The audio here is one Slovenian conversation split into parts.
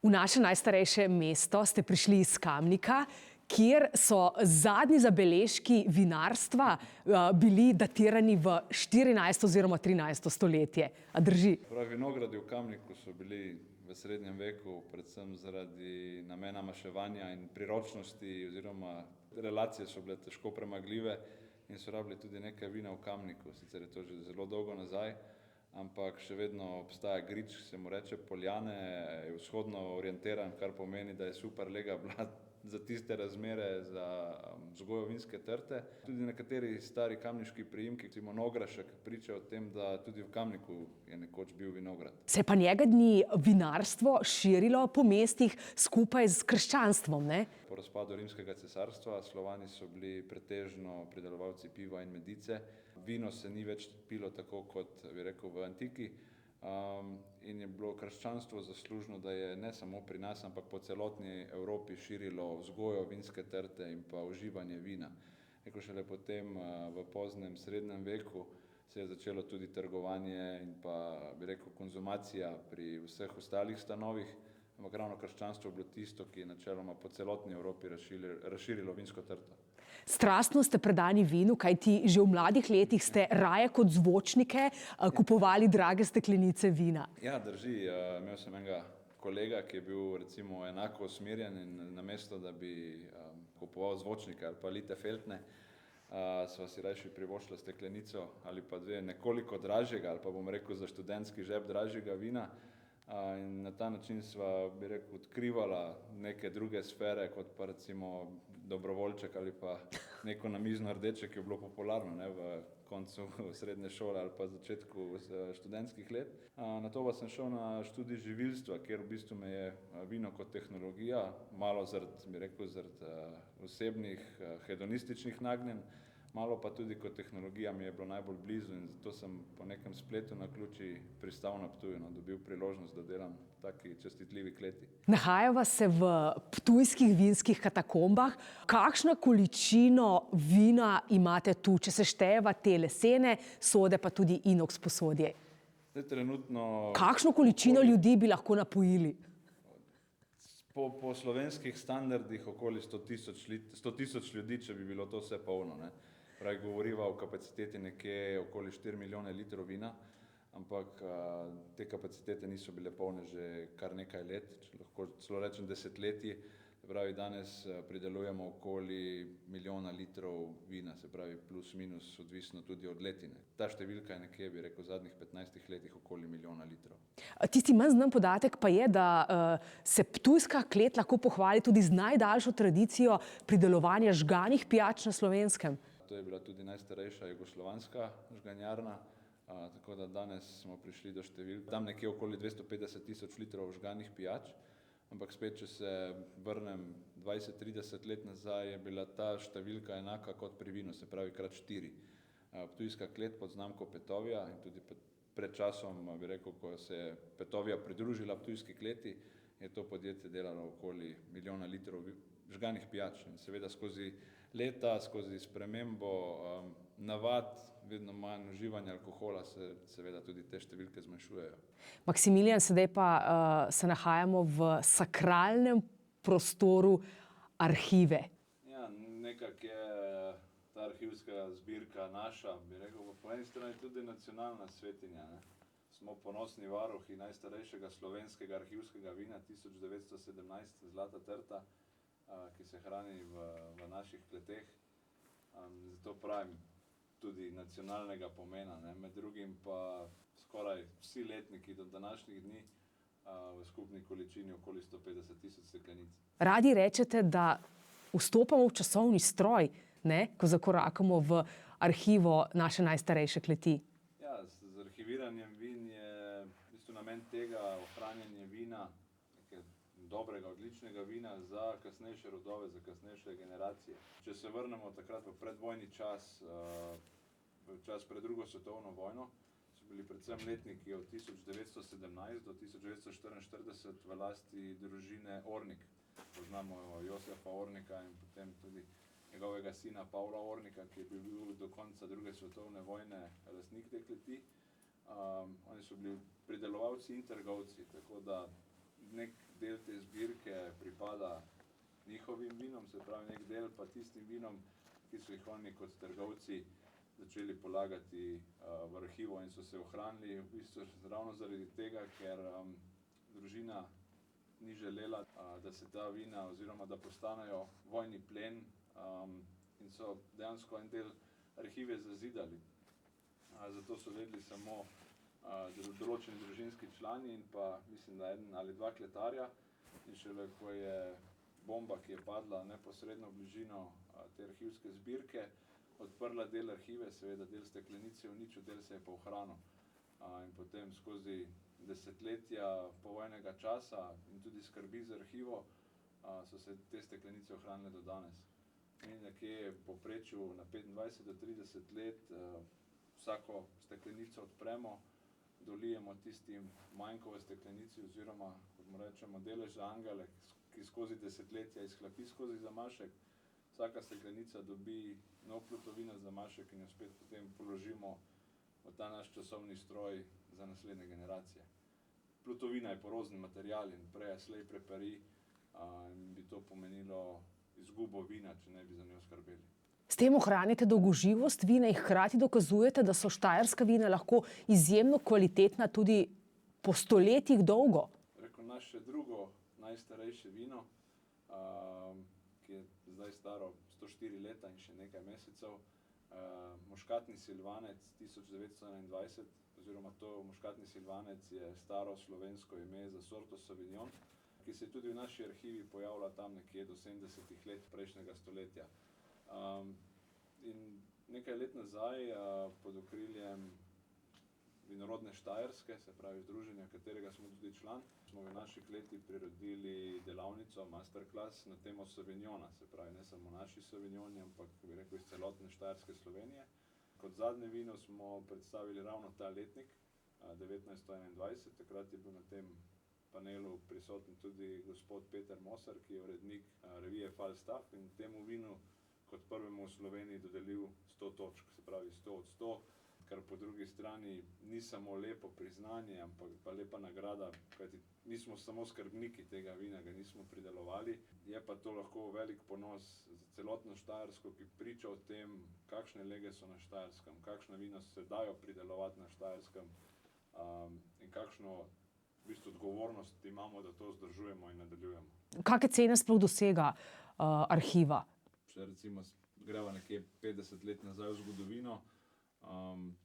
V naše najstarejše mesto ste prišli iz Kamnika, kjer so zadnji zabeležki vinarstva bili datirani v 14. oziroma 13. stoletje. A drži? Vinogradi v Kamniku so bili v srednjem veku, predvsem zaradi namena maševanja in priročnosti oziroma relacije so bile težko premagljive in so rabili tudi nekaj vina v Kamniku. Sicer je to že zelo dolgo nazaj, ampak še vedno obstaja grič, se mu reče Poljane, je vzhodno orientiran, kar pomeni, da je super lega bila za tiste razmere, za vzgojo vinske trte. Tudi nekateri stari kamniški priimki, recimo Nograšek, pričajo o tem, da tudi v Kamniku je nekoč bil vinograd. Se je pa njega dni vinarstvo širilo po mestih skupaj z krščanstvom, ne? Po razpadu Rimskega cesarstva Slovani so bili pretežno pridelovalci piva in medice. Vino se ni več pilo tako, kot bi rekel, v antiki. In je bilo krščanstvo zaslužno, da je ne samo pri nas, ampak po celotni Evropi širilo vzgojo vinske trte in pa uživanje vina. Šele potem v poznem srednjem veku se je začelo tudi trgovanje in pa bi rekel konzumacija pri vseh ostalih stanovih, ampak ravno krščanstvo je bilo tisto, ki je načeloma po celotni Evropi razširilo vinsko trto. Strastno ste predani vinu, kajti že v mladih letih ste raje kot zvočnike kupovali drage steklenice vina. Ja, drži. Imel sem enega kolega, ki je bil recimo enako usmerjen in namesto, da bi kupoval zvočnike ali pa lite feltne, sva si rajši privoščila steklenico ali pa dve nekoliko dražjega ali pa bom rekel za študentski žep dražjega vina. In na ta način sva, bi rekel, odkrivala neke druge sfere, kot pa recimo dobrovoljček ali pa neko namizno rdeče, ki je bilo popularno v koncu srednje šole ali pa začetku študentskih let. Nato pa sem šel na študij živilstva, kjer v bistvu me je vino kot tehnologija, malo zaradi, bi rekel, zaradi osebnih hedonističnih nagnjenj, malo pa tudi kot tehnologija mi je bilo najbolj blizu in zato sem po nekem spletu naključij pristal na Ptuju, dobil priložnost, da delam v taki častitljivi kleti. Nahajava se v ptujskih vinskih katakombah. Kakšno količino vina imate tu, če se štejeva te lesene sode, pa tudi inoks posodje? Trenutno... Kakšno količino ljudi bi lahko napojili? Po slovenskih standardih okoli 100 tisoč ljudi, če bi bilo to vse polno. Govoriva o kapaciteti nekje okoli 4 milijone litrov vina, ampak te kapacitete niso bile polne že kar nekaj let, če lahko celo rečem desetletji. Danes pridelujemo okoli milijona litrov vina, se pravi plus minus, odvisno tudi od letine. Ta številka je nekje, bi rekel, v zadnjih 15 letih okoli milijona litrov. Tisti manj znan podatek pa je, da se ptujska klet lahko pohvali tudi z najdaljšo tradicijo pridelovanja žganih pijač na Slovenskem. To je bila tudi najstarejša jugoslovanska žganjarna, tako da danes smo prišli do številk tam nekje okoli 250 tisoč litrov žganih pijač. Ampak spet, če se vrnem 20-30 let nazaj, je bila ta številka enaka kot pri vinu, se pravi krat 4. Ptujska klet pod znamko Petovja in tudi pred časom, bi rekel, ko se je Petovja pridružila ptujski kleti, je to podjetje delalo okoli milijona litrov žganih pijač. In seveda skozi leta, skozi spremembo navad, vedno manj uživanja alkohola, se seveda tudi te številke zmanjšujejo. Maksimilijan, sedaj pa se nahajamo v sakralnem prostoru arhive. Ja, nekako je ta arhivska zbirka naša, bi rekel, po eni strani tudi nacionalna svetinja. Smo ponosni varuhi najstarejšega slovenskega arhivskega vina 1917, Zlata trta, ki se hrani v naših kleteh. Zato pravim, tudi nacionalnega pomena. Med drugim pa skoraj vsi letniki do današnjih dni v skupni količini okoli 150 tisoč steklenic. Radi rečete, da vstopamo v časovni stroj, ko zakorakamo v arhivo naše najstarejše kleti. Ja, z arhiviranjem vin je v bistvu namen tega ohranjanje vina, dobrega, odličnega vina za kasnejše rodove, za kasnejše generacije. Če se vrnemo takrat v predvojni čas, čas pred drugo svetovno vojno, so bili predvsem letniki od 1917 do 1944 v lasti družine Ornik. Poznamo Josefa Ornika in potem tudi njegovega sina Pavla Ornika, ki je bil do konca druge svetovne vojne lastnik te kleti. Oni so bili pridelovalci in trgovci, tako da nek del te njihovim vinom, se pravi nek del, pa tistim vinom, ki so jih oni kot trgovci začeli polagati v arhivo in so se ohranili v bistvu ravno zaradi tega, ker družina ni želela, da se ta vina oziroma da postanejo vojni plen in so dejansko en del arhive zazidali. Zato so vedeli samo določeni družinski člani in pa mislim, da eden ali dva kletarja. In šele ko je bomba, ki je padla neposredno v bližino te arhivske zbirke, odprla del arhive, seveda del steklenice uničil, del se je pa ohranil. In potem skozi desetletja povojnega časa in tudi skrbi z arhivo so se te steklenice ohranile do danes. In nekje v povprečju na 25 do 30 let vsako steklenico odpremo, dolijemo tistim manjkove steklenici oziroma, kot mu rečemo, delež za angele, ki skozi desetletja izhlapi skozi zamašek. Vsaka steklenica dobi nov plutovinast zamašek in jo spet potem položimo v ta naš časovni stroj za naslednje generacije. Plutovina je porozni material in prej slej prepari in bi to pomenilo izgubo vina, če ne bi za njo skrbeli. S tem ohranjate dolgoživost vina in hkrati dokazujete, da so štajerska vina lahko izjemno kvalitetna tudi po stoletjih dolgo. Rekel, naše drugo najstarejše vino, ki je zdaj staro 104 leta in še nekaj mesecev, muškatni silvanec 1921, oziroma to muškatni silvanec je staro slovensko ime za sorto Sauvignon, ki se je tudi v naši arhivi pojavila tam nekje do 70 let prejšnjega stoletja. In nekaj let nazaj pod okriljem Vinorodne Štajerske, se pravi združenja, katerega smo tudi član, smo v naši kleti priredili delavnico, masterclass na temo Sauvignona, se pravi ne samo naši Sauvignoni, ampak bi rekel iz celotne Štajerske Slovenije. Kot zadnje vino smo predstavili ravno ta letnik, 1921, takrat je bil na tem panelu prisoten tudi gospod Peter Moser, ki je urednik revije Falstaff in temu vinu kot prvemu v Sloveniji dodelil 100 točk, se pravi 100 od 100, kar po drugi strani ni samo lepo priznanje, ampak pa lepa nagrada, kajti nismo samo skrbniki tega vina, ga nismo pridelovali, je pa to lahko velik ponos za celotno Štajersko, ki priča o tem, kakšne lege so na Štajerskem, kakšna vina se dajo pridelovati na Štajerskem in kakšno v bistvu odgovornost imamo, da to vzdržujemo in nadaljujemo. Kakšne cene sploh dosega arhiva? Če recimo greva nekje 50 let nazaj v zgodovino,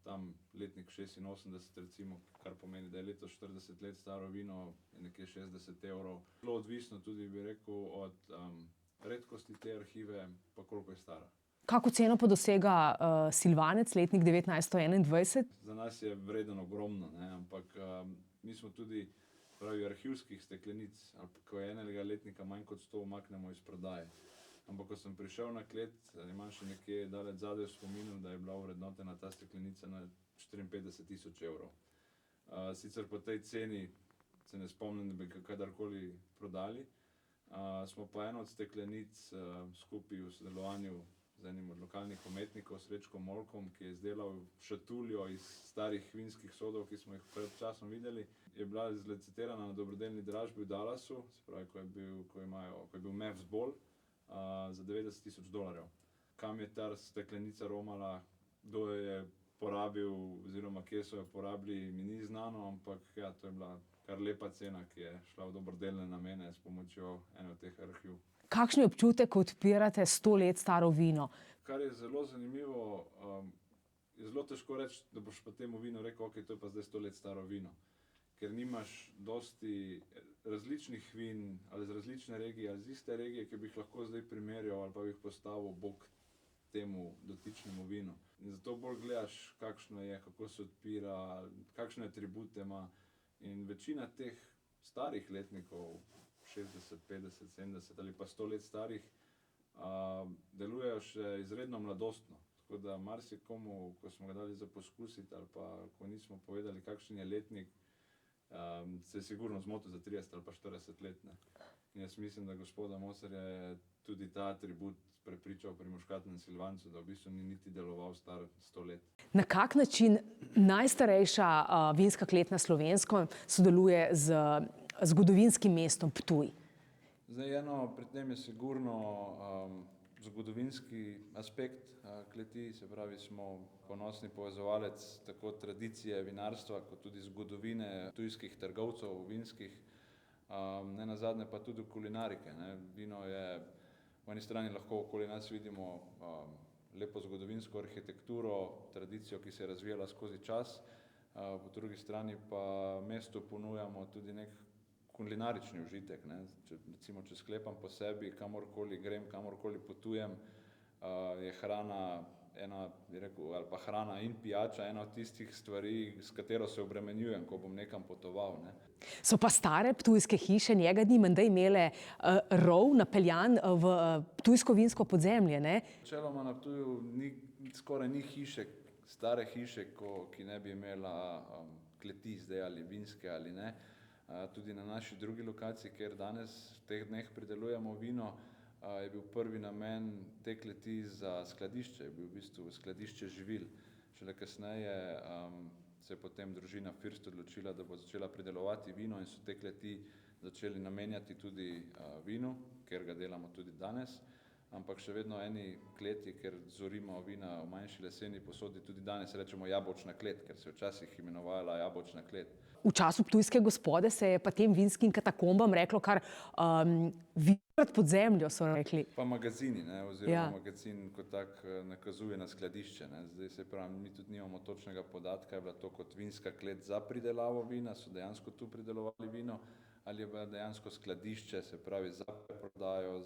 tam letnik 86 recimo, kar pomeni, da je letos 40 let staro vino, je nekje 60 €. Zelo odvisno tudi, bi rekel, od redkosti te arhive, pa koliko je stara. Kako ceno pa dosega silvanec, letnik 1921? Za nas je vreden ogromno, ne? Ampak mi smo tudi, pravi, arhivskih steklenic, ko je enega letnika manj kot 100, umaknemo iz prodaje. Ampak ko sem prišel na klet, imam še nekje daleč zadaj v spominu, da je bila ovrednotena ta steklenica na 54 000 €. Sicer po tej ceni se ne spomnim, da bi kadarkoli prodali. Smo pa eno od steklenic skupaj v sodelovanju z enim od lokalnih umetnikov, Srečkom Molkom, ki je izdelal šatuljo iz starih vinskih sodov, ki smo jih pred časom videli, je bila zlicitirana na dobrodelni dražbi v Dallasu, se pravi, ko je bil Mavs Ball, za $90 000. Kam je ta steklenica romala, kdo jo je porabil oziroma kje so jo porabili, mi ni znano, ampak ja, to je bila kar lepa cena, ki je šla v dobrodelne namene s pomočjo ene od teh arhiv. Kakšen je občutek, ko odpirate 100 let staro vino? Kar je zelo zanimivo, je zelo težko reči, da boš pa temu vinu rekel, ok, to je pa zdaj 100 let staro vino. Ker nimaš dosti različnih vin ali z različne regije ali z iste regije, ki bi jih lahko zdaj primerjal ali pa bi jih postavil bok temu dotičnemu vinu. In zato bolj gledaš, kakšno je, kako se odpira, kakšne atribute ima. In večina teh starih letnikov, 60, 50, 70 ali pa 100 let starih, delujejo še izredno mladostno. Tako da marsikomu, ko smo ga dali za poskusiti ali pa ko nismo povedali, kakšen je letnik, se je sigurno zmotil za 30 ali pa 40 let. Ne. In jaz mislim, da gospoda Moserja je tudi ta atribut prepričal pri muškatnem silvancu, da v bistvu ni niti deloval star 100 let. Na kak način najstarejša vinska klet na Slovenskem sodeluje z zgodovinskim mestom Ptuj? Zdaj pri tem je sigurno zgodovinski aspekt kleti, se pravi smo ponosni povezovalec tako tradicije vinarstva, kot tudi zgodovine tujskih trgovcev vinskih, ne nazadnje pa tudi kulinarike, ne. Vino je, po eni strani lahko okoli nas vidimo lepo zgodovinsko arhitekturo, tradicijo, ki se je razvijala skozi čas, po drugi strani pa mestu ponujamo tudi nek kulinarični užitek, ne. Recimo, če sklepam po sebi, kamorkoli grem, kamorkoli potujem, je hrana ena, bi rekel, ali pa hrana in pijača ena od tistih stvari, s katero se obremenjujem, ko bom nekam potoval, ne. So pa stare ptujske hiše njega dni menda imele rov napeljan v ptujsko vinsko podzemlje, ne? Načeloma na Ptuju skoraj ni hiše, stare hiše, ki ne bi imela kleti zdaj ali vinske ali ne. Tudi na naši drugi lokaciji, kjer danes v teh dneh pridelujemo vino, je bil prvi namen te kleti za skladišče, je bil v bistvu skladišče živil. Šele kasneje se je potem družina First odločila, da bo začela pridelovati vino in so te kleti začeli namenjati tudi vinu, ker ga delamo tudi danes. Ampak še vedno eni kleti, ker zorimo vina v manjši leseni posodi, tudi danes rečemo jabolčna klet, ker se je včasih imenovala jabolčna klet. V času ptujske gospode se je pa tem vinskim katakombam reklo kar vinograd pod zemljo, so rekli. Pa magazini, ne, oziroma magazin kot tak nakazuje na skladišče, ne. Zdaj se pravi, mi tudi nimamo točnega podatka, je bila to kot vinska klet za pridelavo vina, so dejansko tu pridelovali vino, ali je bila dejansko skladišče, se pravi za preprodajo,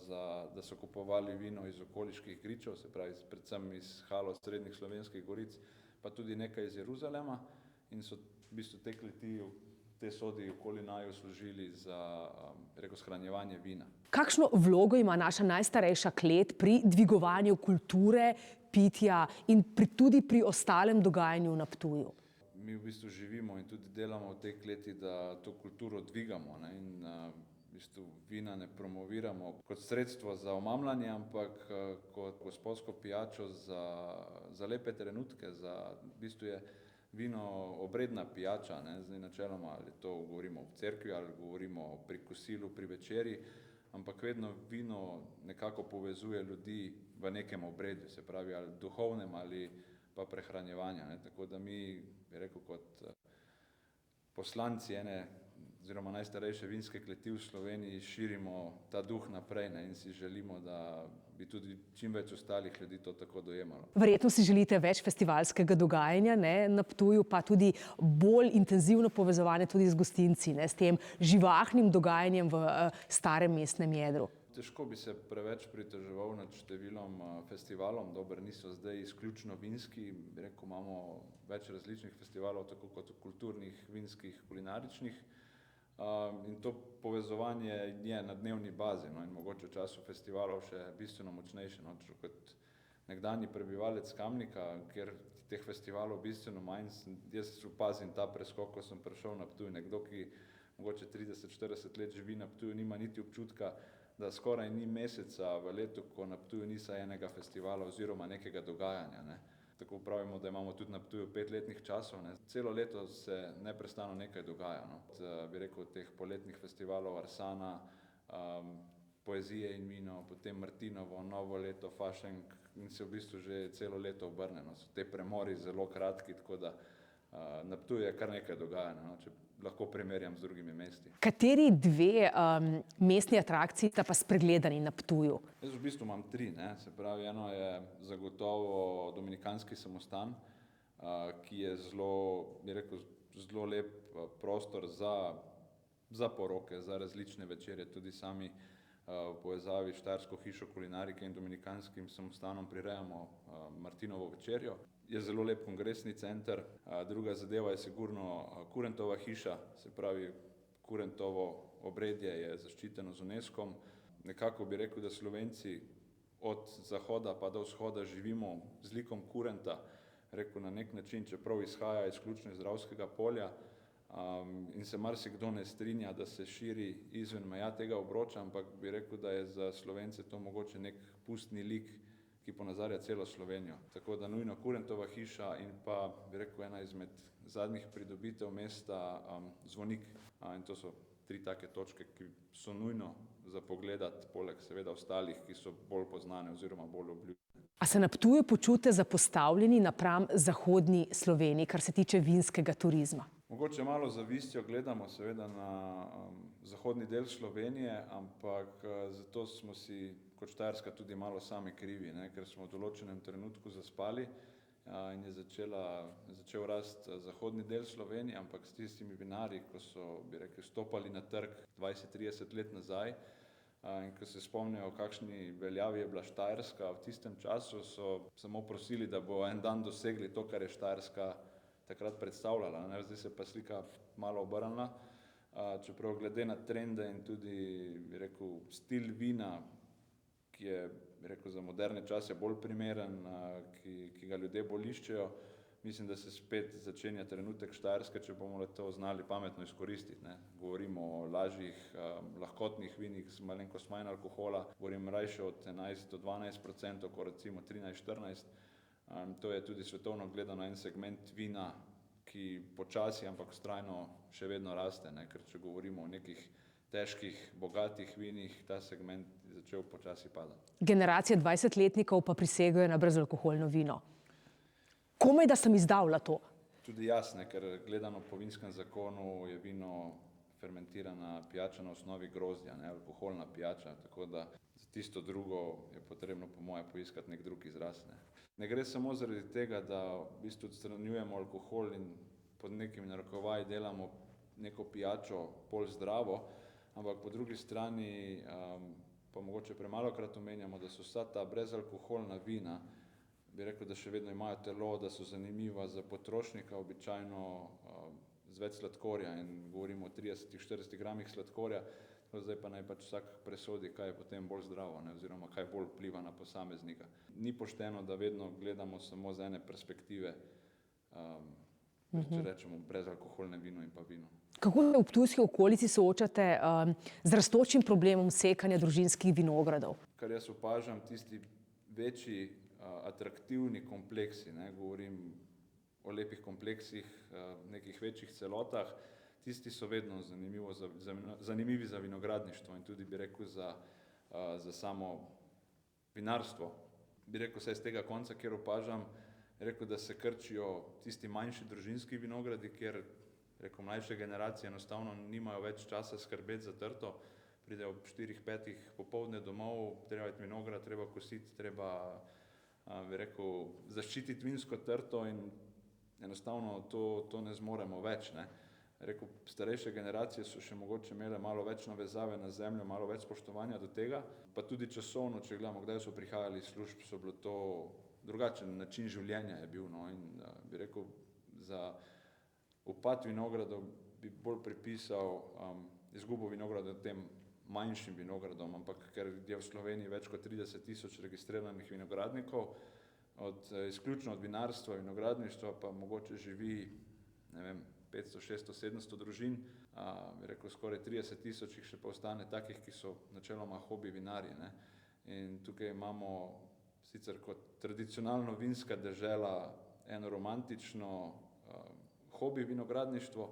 da so kupovali vino iz okoliških gričev, se pravi predvsem iz Haloz, srednjih Slovenskih goric, pa tudi nekaj iz Jeruzalema, in so v bistvu te kleti, te sodi okoli naju služili za shranjevanje vina. Kakšno vlogo ima naša najstarejša klet pri dvigovanju kulture, pitja in tudi pri ostalem dogajanju na Ptuju? Mi v bistvu živimo in tudi delamo v tej kleti, da to kulturo dvigamo, ne, in v bistvu vina ne promoviramo kot sredstvo za omamljanje, ampak kot gospodsko pijačo za lepe trenutke, v bistvu je vino obredna pijača, ne, zdaj načeloma, ali to govorimo v cerkvi, ali govorimo pri kosilu, pri večerji, ampak vedno vino nekako povezuje ljudi v nekem obredju, se pravi ali duhovnem ali pa prehranjevanja, ne, tako da mi, bi rekel, kot poslanci ene oziroma najstarejše vinske kleti v Sloveniji širimo ta duh naprej, ne, in si želimo, da bi tudi čim več ostalih ljudi to tako dojemalo. Verjetno si želite več festivalskega dogajanja, ne, na Ptuju, pa tudi bolj intenzivno povezovanje tudi z gostinci, ne, s tem živahnim dogajanjem v starem mestnem jedru. Težko bi se preveč pritoževal nad številom festivalov, dobro, niso zdaj izključno vinski, bi rekel, imamo več različnih festivalov, tako kot kulturnih, vinskih, kulinaričnih. In to povezovanje je na dnevni bazi, no, in mogoče v času festivalov še bistveno močnejše, no, kot nekdanji prebivalec Kamnika, kjer teh festivalov bistveno manj, jaz opazim ta preskok, ko sem prišel na Ptuj, nekdo, ki mogoče 30-40 let živi na Ptuju, nima niti občutka, da skoraj ni meseca v letu, ko na Ptuju ni vsaj enega festivala oziroma nekega dogajanja, ne. Tako pravimo, da imamo tudi na Ptuju 5 letnih časov, ne. Celo leto se neprestano nekaj dogaja, no. Bi rekel, teh poletnih festivalov Arsana, Poezije in vino, potem Martinovo, Novo leto, Fašenk, in se v bistvu že celo leto obrne, no. So te premori zelo kratki, tako da na Ptuju je kar nekaj dogajanja, no, če lahko primerjam z drugimi mesti. Kateri dve mestni atrakciji sta pa spregledani na Ptuju? Jaz v bistvu imam 3, ne, se pravi, eno je zagotovo dominikanski samostan, ki je zelo, bi rekel, zelo lep prostor za poroke, za različne večere, tudi sami v povezavi s Štajersko hišo kulinarike in dominikanskim samostanom prirejamo Martinovo večerjo. Je zelo lep kongresni center. Druga zadeva je sigurno Kurentova hiša, se pravi, Kurentovo obredje je zaščiteno z UNESCO-om. Nekako bi rekel, da Slovenci od zahoda pa do vzhoda živimo z likom kurenta, rekel na nek način, čeprav izhaja izključno iz Dravskega polja, in se marsikdo ne strinja, da se širi izven meja tega obroča, ampak bi rekel, da je za Slovence to mogoče nek pustni lik, ki ponazarja celo Slovenijo. Tako da nujno Kurentova hiša in pa, bi rekel, ena izmed zadnjih pridobitev mesta Zvonik. In to so 3 take točke, ki so nujno za pogledati, poleg seveda ostalih, ki so bolj poznane oziroma bolj obljubljene. A se na Ptuju počutite zapostavljeni napram zahodni Sloveniji, kar se tiče vinskega turizma? Mogoče malo zavistjo gledamo seveda na zahodni del Slovenije, ampak zato smo si kot Štajerska tudi malo sami krivi, ne, ker smo v določenem trenutku zaspali in je začel rasti zahodni del Slovenije, ampak s tistimi vinarji, ko so, bi rekel, stopali na trg 20-30 let nazaj in ko se spomnijo, kakšni veljavi je bila Štajerska v tistem času, so samo prosili, da bo en dan dosegli to, kar je Štajerska takrat predstavljala. Ne? Zdaj se pa slika malo obrnila, čeprav glede na trende in tudi, bi rekel, stil vina, ki je, bi rekel, za moderne čase bolj primeren, ki ga ljudje bolj iščejo, mislim, da se spet začenja trenutek Štajerske, če bomo le to znali pametno izkoristiti. Ne? Govorimo o lažjih, lahkotnih vinih z malenkost manj alkohola, govorim rajše od 11 do 12%, kot recimo 13-14%. To je tudi svetovno gledano en segment vina, ki počasi, ampak vztrajno še vedno raste, ne? Ker če govorimo o nekih težkih, bogatih vinih, ta segment je začel počasi padati. Generacija 20-letnikov pa prisegajo na brezalkoholno vino. Komaj da sem izdavila to. Tudi jaz, ne, ker gledano po vinskem zakonu je vino fermentirana pijača na osnovi grozdja, ne, alkoholna pijača, tako da za tisto drugo je potrebno po moje poiskati nek drug izraz. Ne gre samo zaradi tega, da v bistvu odstranjujemo alkohol in pod nekimi narekovaji delamo neko pijačo bolj zdravo, ampak po drugi strani pa mogoče premalokrat omenjamo, da so vsa ta brezalkoholna vina, bi rekel, da še vedno imajo telo, da so zanimiva za potrošnika, običajno z več sladkorja in govorimo o 30-40 gramih sladkorja, zdaj pa naj pač vsak presodi, kaj je potem bolj zdravo, ne, oziroma kaj bolj vpliva na posameznika. Ni pošteno, da vedno gledamo samo z ene perspektive, če rečemo brezalkoholne vino in pa vino. Kako se v ptujski okolici soočate z rastočim problemom sekanja družinskih vinogradov? Kar jaz opažam, tisti večji atraktivni kompleksi, ne, govorim o lepih kompleksih, nekih večjih celotah, tisti so vedno zanimivi za vinogradništvo in tudi bi rekel za samo vinarstvo. Bi rekel, saj z tega konca, kjer opažam, rekel, da se krčijo tisti manjši družinski vinogradi, kjer rekel, mlajše generacije enostavno nimajo več časa skrbeti za trto, pridejo ob 4-5 popoldne domov, treba iti vinograd, treba kositi, treba bi rekel, zaščititi vinsko trto in enostavno to ne zmoremo več. Ne. Rekel, starejše generacije so še mogoče imele malo več navezave na zemljo, malo več spoštovanja do tega, pa tudi časovno, če gledamo, kdaj so prihajali iz služb, so bilo to drugačen način življenja je bil, no, in bi rekel, za upad vinogradov bi bolj pripisal izgubo vinogradov tem manjšim vinogradom, ampak ker je v Sloveniji več kot 30 000 registriranih vinogradnikov, izključno od vinarstva, vinogradništva pa mogoče živi, ne vem, 500, 600, 700 družin, bi rekel, skoraj 30 000 jih še pa ostane takih, ki so načeloma hobi vinarji, ne. In tukaj imamo sicer kot tradicionalno vinska dežela eno romantično hobi vinogradništvo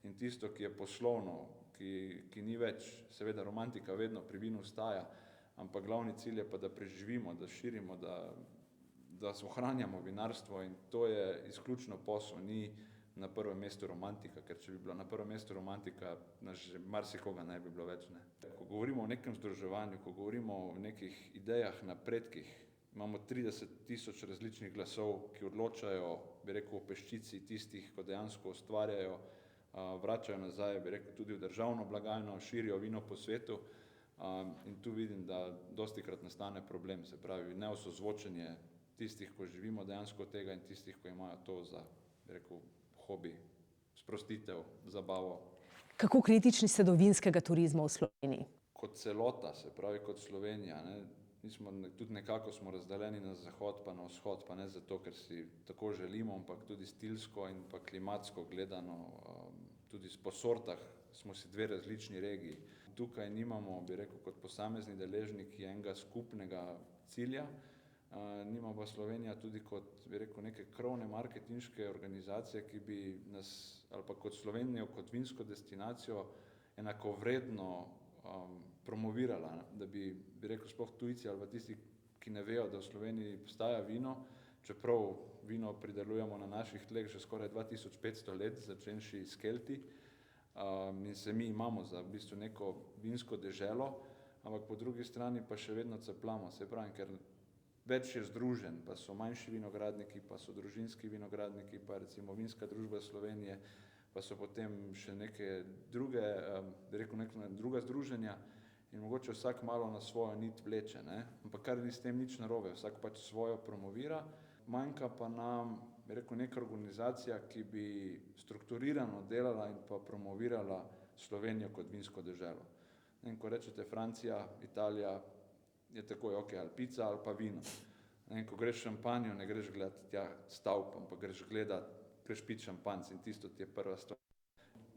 in tisto, ki je poslovno, ki ni več, seveda romantika vedno pri vinu ostaja, ampak glavni cilj je pa, da preživimo, da širimo, da ohranjamo vinarstvo in to je izključno posel, ni na prvem mestu romantika, ker če bi bila na prvem mestu romantika, že marsikoga ne bi bilo več. Ne. Ko govorimo o nekem združevanju, ko govorimo o nekih idejah, napredkih, imamo 30 000 različnih glasov, ki odločajo, bi rekel, o peščici tistih, ko dejansko ustvarjajo, vračajo nazaj, bi rekel, tudi v državno blagajno, širijo vino po svetu in tu vidim, da dostikrat nastane problem, se pravi neosozvočenje tistih, ko živimo dejansko od tega in tistih, ko imajo to za, bi rekel, hobi, sprostitev, zabavo. Kako kritični ste do vinskega turizma v Sloveniji? Kot celota, se pravi kot Slovenija, ne, tudi nekako smo razdeljeni na zahod pa na vzhod, pa ne zato, ker si tako želimo, ampak tudi stilsko in pa klimatsko gledano, tudi po sortah smo si dve različni regiji. Tukaj nimamo, bi rekel, kot posamezni deležniki enega skupnega cilja, nima pa Slovenija tudi kot, bi rekel, neke krovne marketinške organizacije, ki bi nas, ali pa kot Slovenijo, kot vinsko destinacijo enakovredno promovirala, da bi rekel sploh tujci ali pa tisti, ki ne vejo, da v Sloveniji obstaja vino, čeprav vino pridelujemo na naših tleh že skoraj 2500 let, začenši s Kelti, in se mi imamo za v bistvu neko vinsko deželo, ampak po drugi strani pa še vedno capljamo, se pravi, ker več je združen, pa so manjši vinogradniki, pa so družinski vinogradniki, pa recimo Vinska družba Slovenije, pa so potem še neke druge, druga združenja in mogoče vsak malo na svojo nit vleče, ne? Ampak kar ni s tem nič narobe, vsak pač svojo promovira, manjka pa nam, neka organizacija, ki bi strukturirano delala in pa promovirala Slovenijo kot vinsko deželo. In ko rečete Francija, Italija, je takoj ok, ali pica ali pa vino. In ko greš v Šampanjo, ne greš gledati tja stavb, ampak greš piti šampanjec in tisto ti je prva stvar.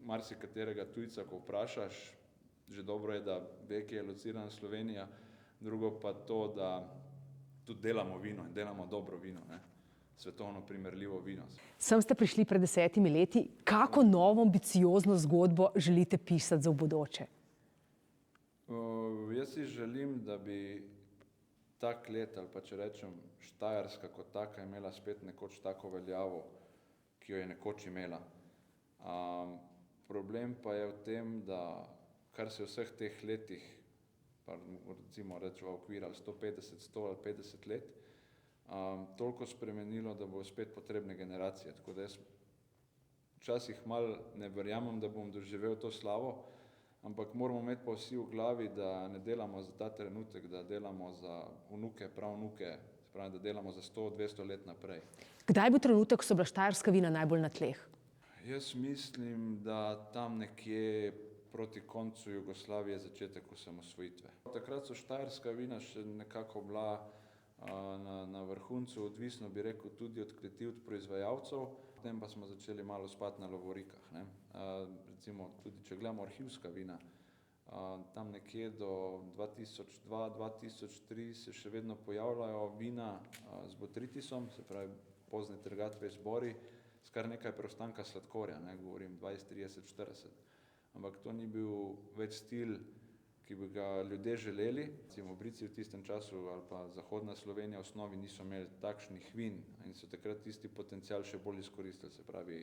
Marsikaterega tujca, ko vprašaš, že dobro je, da ve, kje je locirana Slovenija, drugo pa to, da tudi delamo vino in delamo dobro vino, ne? Svetovno primerljivo vino. Sem ste prišli pred 10 leti, kako novo ambiciozno zgodbo želite pisati za v bodoče? Jaz si želim, da bi tak let, ali pa če rečem Štajerska kot taka, imela spet nekoč tako veljavo, ki jo je nekoč imela. Problem pa je v tem, da kar se vseh teh letih, pa recimo rečeva okvirali 150, 100 ali 50 let, toliko spremenilo, da bo spet potrebne generacije. Tako da jaz včasih malo ne verjamem, da bom doživel to slavo, ampak moramo imeti pa vsi v glavi, da ne delamo za ta trenutek, da delamo za vnuke, pravnuke, se pravi, da delamo za 100, 200 let naprej. Kdaj bo trenutek, ko so bila štajerska vina najbolj na tleh? Jaz mislim, da tam nekje proti koncu Jugoslavije, začetek osamosvojitve. Takrat so štajerska vina še nekako bila na vrhuncu, odvisno bi rekel tudi od kleti, od proizvajalcev, potem pa smo začeli malo spati na lovorikah, ne. Recimo tudi, če gledamo arhivska vina, tam nekje do 2002, 2003 se še vedno pojavljajo vina z botritisom, se pravi pozne trgatve izbori, s kar nekaj preostanka sladkorja, ne, govorim 20, 30, 40. Ampak to ni bil več stil, ki bi ga ljudje želeli. Recimo Brici v tistem času ali pa zahodna Slovenija v osnovi niso imeli takšnih vin in so takrat tisti potencial še bolj izkoristili, se pravi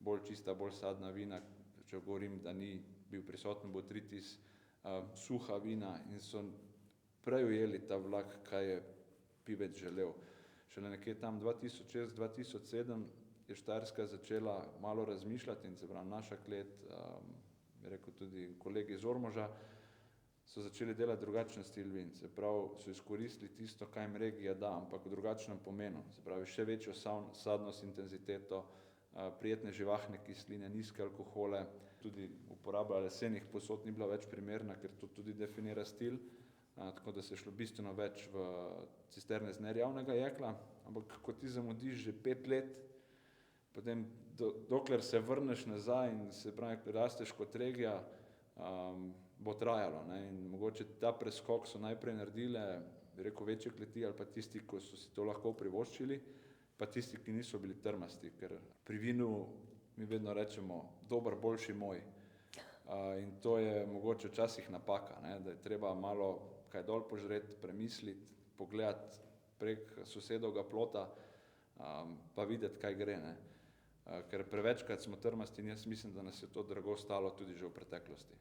bolj čista, bolj sadna vina, če govorim, da ni bil prisoten botritis, suha vina in so prej ujeli ta vlak, kaj je pivec želel. Šele nekje tam 2006, 2007 je Štajerska začela malo razmišljati in se pravi naša klet, bi rekel tudi kolegi iz Ormoža, so začeli delati drugačen stil vin. Se pravi, so izkoristili tisto, kaj jim regija da, ampak v drugačnem pomenu. Se pravi, še večjo sadnost, intenziteto, prijetne živahne kisline, nizke alkohole, tudi uporaba lesenih posod ni bila več primerna, ker to tudi definira stil, tako da se je šlo bistveno več v cisterne z nerjavnega jekla, ampak ko ti zamudiš že 5 let, potem dokler se vrneš nazaj in se pravi, rasteš kot regija, bo trajalo, ne, in mogoče ta preskok so najprej naredile, bi rekel, večje kleti ali pa tisti, ko so si to lahko privoščili, pa tisti, ki niso bili trmasti, ker pri vinu mi vedno rečemo dober, boljši, moj. In to je mogoče včasih napaka, ne, da je treba malo kaj dol požreti, premisliti, pogledati prek sosedovega plota, pa videti, kaj gre, ne. Ker prevečkrat smo trmasti in jaz mislim, da nas je to drago stalo tudi že v preteklosti.